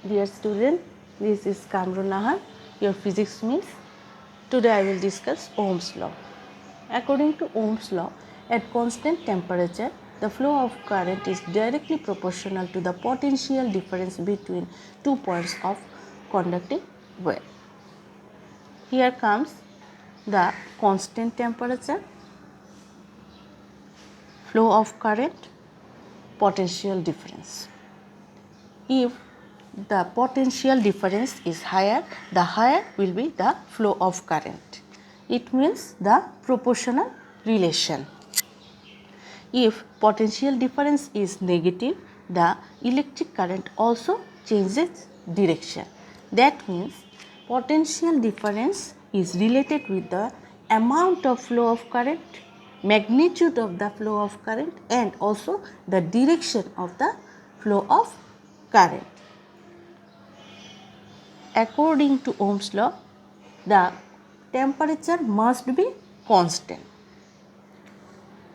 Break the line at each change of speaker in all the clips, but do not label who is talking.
Dear student, this is Kamrun Nahar, your physics miss. Today I will discuss Ohm's law. According to Ohm's law, at constant temperature, the flow of current is directly proportional to the potential difference between 2 points of conducting wire. Here comes the constant temperature, flow of current, potential difference. If the potential difference is higher, the higher will be the flow of current. It means the proportional relation. If potential difference is negative, the electric current also changes direction. That means potential difference is related with the amount of flow of current, magnitude of the flow of current, and also the direction of the flow of current. According to Ohm's law, the temperature must be constant.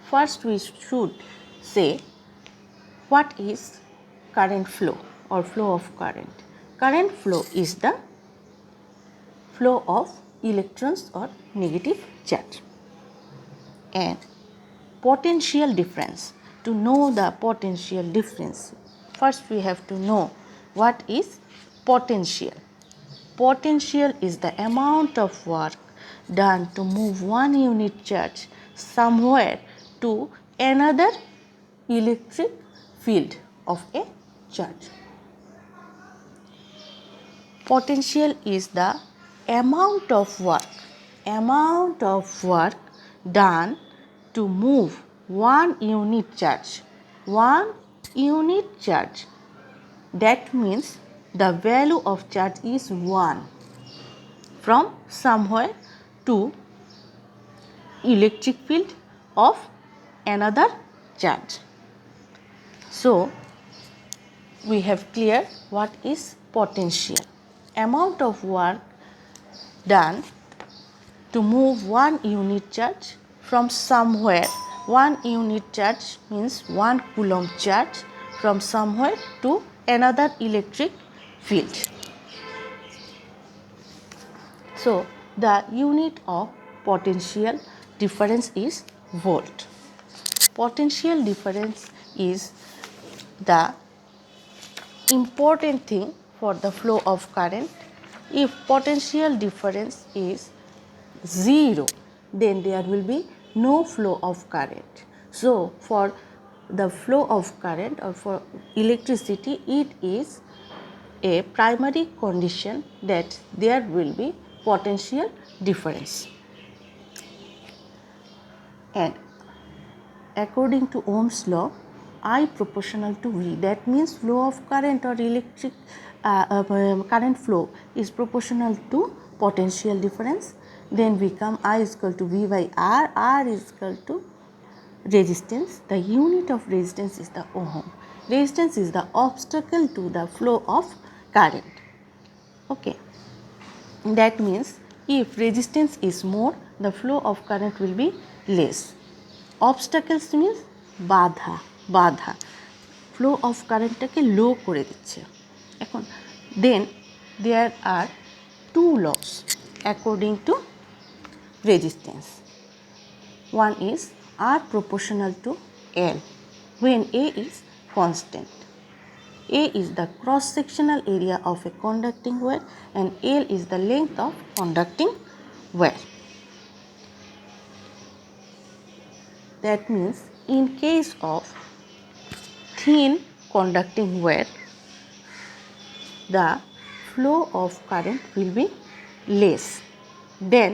First, we should say what is current flow or flow of current. Current flow is the flow of electrons or negative charge. And potential difference. To know the potential difference, first we have to know what is potential. Potential is the amount of work done to move one unit charge somewhere to another electric field of a charge. Potential is the amount of work done to move one unit charge. That means the value of charge is 1 from somewhere to electric field of another charge. So, we have clear what is potential. Amount of work done to move one unit charge from somewhere. 1 unit charge means 1 coulomb charge from somewhere to another electric field. So, the unit of potential difference is volt. Potential difference is the important thing for the flow of current. If potential difference is 0, then there will be no flow of current. So, for the flow of current or for electricity, it is a primary condition that there will be potential difference. And according to Ohm's law, I proportional to V, that means flow of current or electric current flow is proportional to potential difference. Then we come I is equal to V by R, R is equal to resistance. The unit of resistance is the ohm. Resistance is the obstacle to the flow of current. Okay. That means if resistance is more, the flow of current will be less. Obstacles means বাধা flow of current টাকে low করে দিচ্ছে এখন then there are two laws according to resistance. One is R proportional to L when A is constant. A is the cross-sectional area of a conducting wire and L is the length of conducting wire. That means in case of thin conducting wire, the flow of current will be less than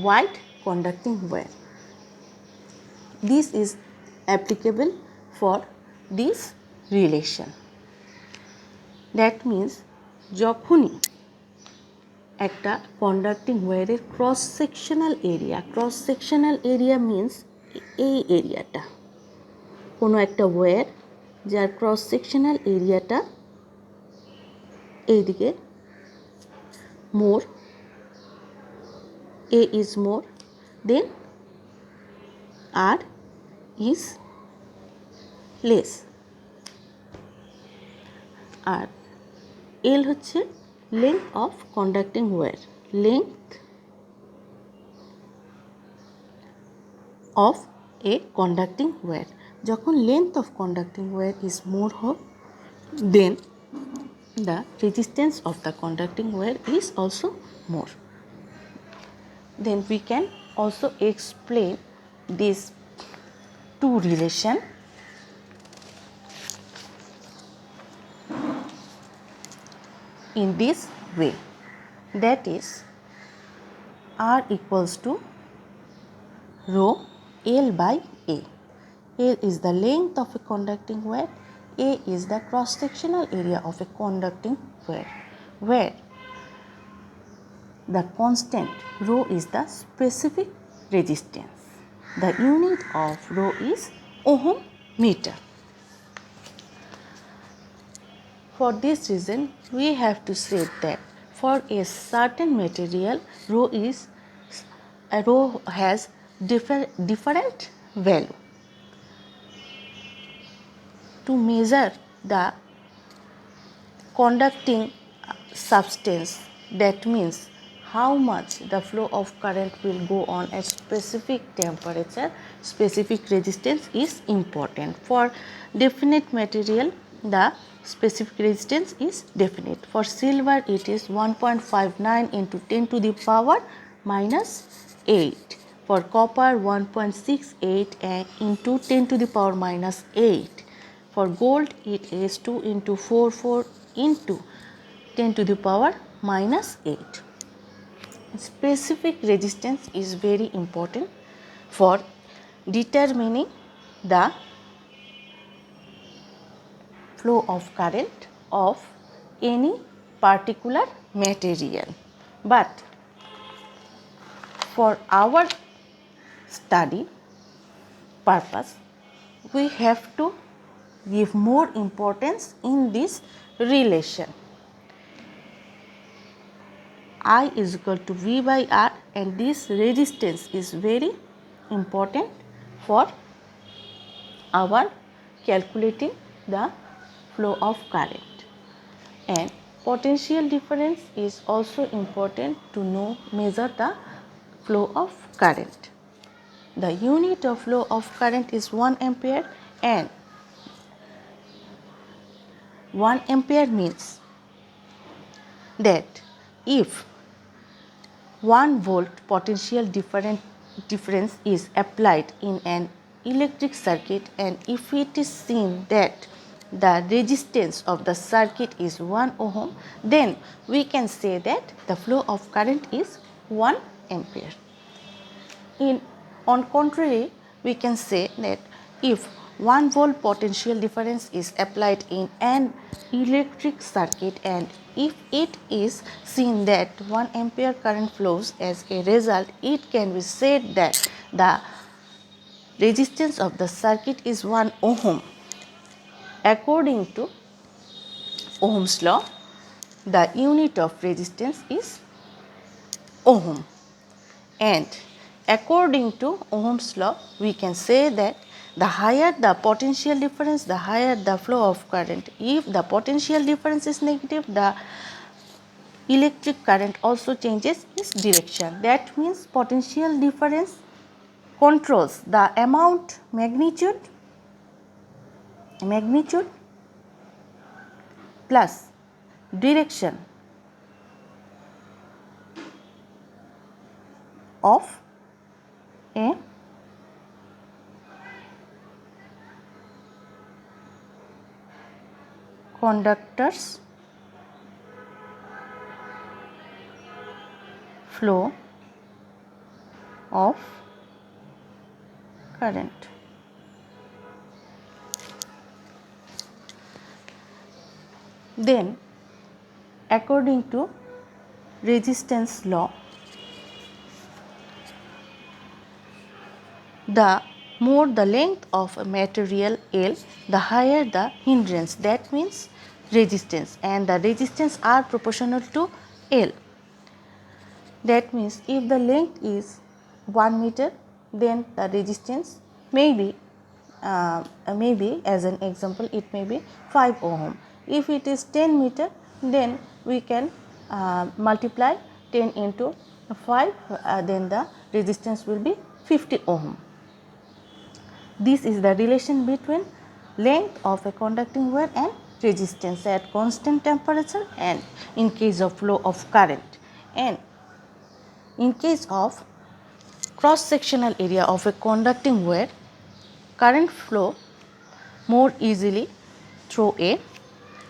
wide conducting wire. This is applicable for this relation. That means যখনই একটা conducting wire cross sectional area means এই এরিয়াটা কোনো একটা wire যার cross sectional এরিয়াটা এইদিকে মোর A is more, then R is less. R L হচ্ছে length of conducting wire, length of a conducting wire. যখন length of conducting wire is more হোক, then the resistance of the conducting wire is also more. Then we can also explain these two relation in this way, that is R equals to rho L by A. L is the length of a conducting wire, A is the cross sectional area of a conducting wire, where the constant rho is the specific resistance. The unit of rho is ohm meter. For this reason, we have to say that for a certain material, rho has different value. To measure the conducting substance, that means how much the flow of current will go on at specific temperature, specific resistance is important. For definite material, the specific resistance is definite. For silver, it is 1.59 into 10 to the power minus 8. For copper, 1.68 into 10 to the power minus 8. For gold, it is 2 into 44 into 10 to the power minus 8. Specific resistance is very important for determining the flow of current of any particular material. But for our study purpose, we have to give more importance in this relation. I is equal to V by R, and this resistance is very important for our calculating the flow of current. And potential difference is also important to measure the flow of current. The unit of flow of current is 1 ampere, and 1 ampere means that if 1 volt potential difference is applied in an electric circuit, and if it is seen that the resistance of the circuit is 1 ohm, then we can say that the flow of current is 1 ampere. On contrary, we can say that if 1 volt potential difference is applied in an electric circuit, and if it is seen that 1 ampere current flows, as a result, it can be said that the resistance of the circuit is 1 ohm. According to Ohm's law, the unit of resistance is ohm, and according to Ohm's law, we can say that the higher the potential difference, the higher the flow of current. If the potential difference is negative, the electric current also changes its direction. That means potential difference controls the magnitude plus direction of a conductor's flow of current. Then, according to resistance law, the more the length of a material L, the higher the hindrance, that means resistance, and the resistance are proportional to L. That means if the length is 1 meter, then the resistance may be as an example, it may be 5 ohm. If it is 10 meter, then we can multiply 10 into 5, then the resistance will be 50 ohm. This is the relation between length of a conducting wire and resistance at constant temperature and in case of flow of current. And in case of cross sectional area of a conducting wire, current flow more easily through a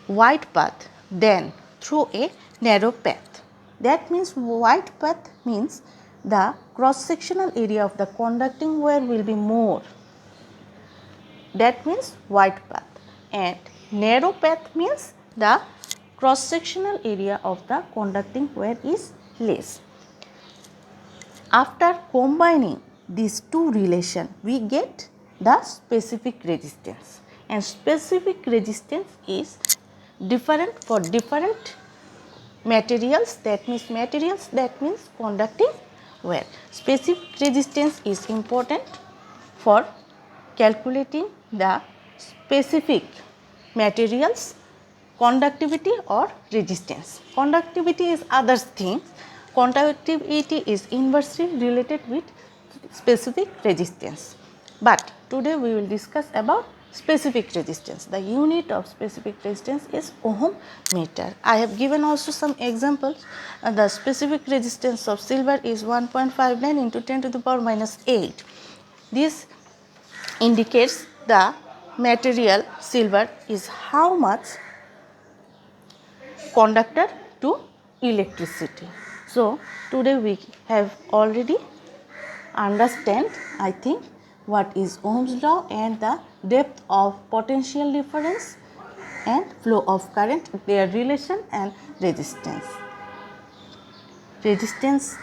wide path than through a narrow path. That means wide path means the cross sectional area of the conducting wire will be more. That means wide path, and narrow path means the cross sectional area of the conducting wire is less. After combining these two relations, we get the specific resistance, and specific resistance is different for different materials. That means conducting wire. Specific resistance is important for calculating the specific materials conductivity or resistance. Conductivity is other things. Conductivity is inversely related with specific resistance. But today we will discuss about specific resistance. The unit of specific resistance is ohm meter. I have given also some examples. The specific resistance of silver is 1.59 into 10 to the power minus 8. This indicates the material silver is how much conductor to electricity. So today we have already understand, I think, what is Ohm's law and the depth of potential difference and flow of current, their relation and resistance. Resistance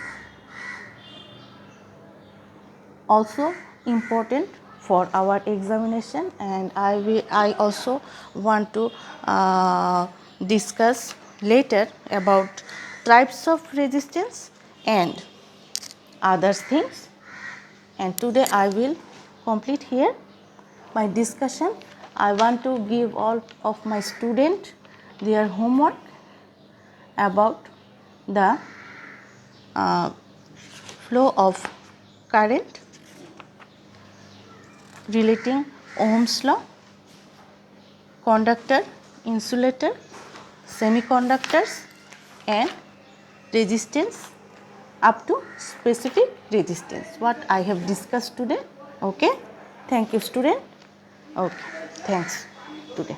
also important for our examination, and I also want to discuss later about types of resistance and other things. And today I will complete here my discussion. I want to give all of my students their homework about the flow of current relating Ohm's law, conductor, insulator, semiconductors and resistance up to specific resistance, what I have discussed today. Okay, thank you student. Okay, thanks today.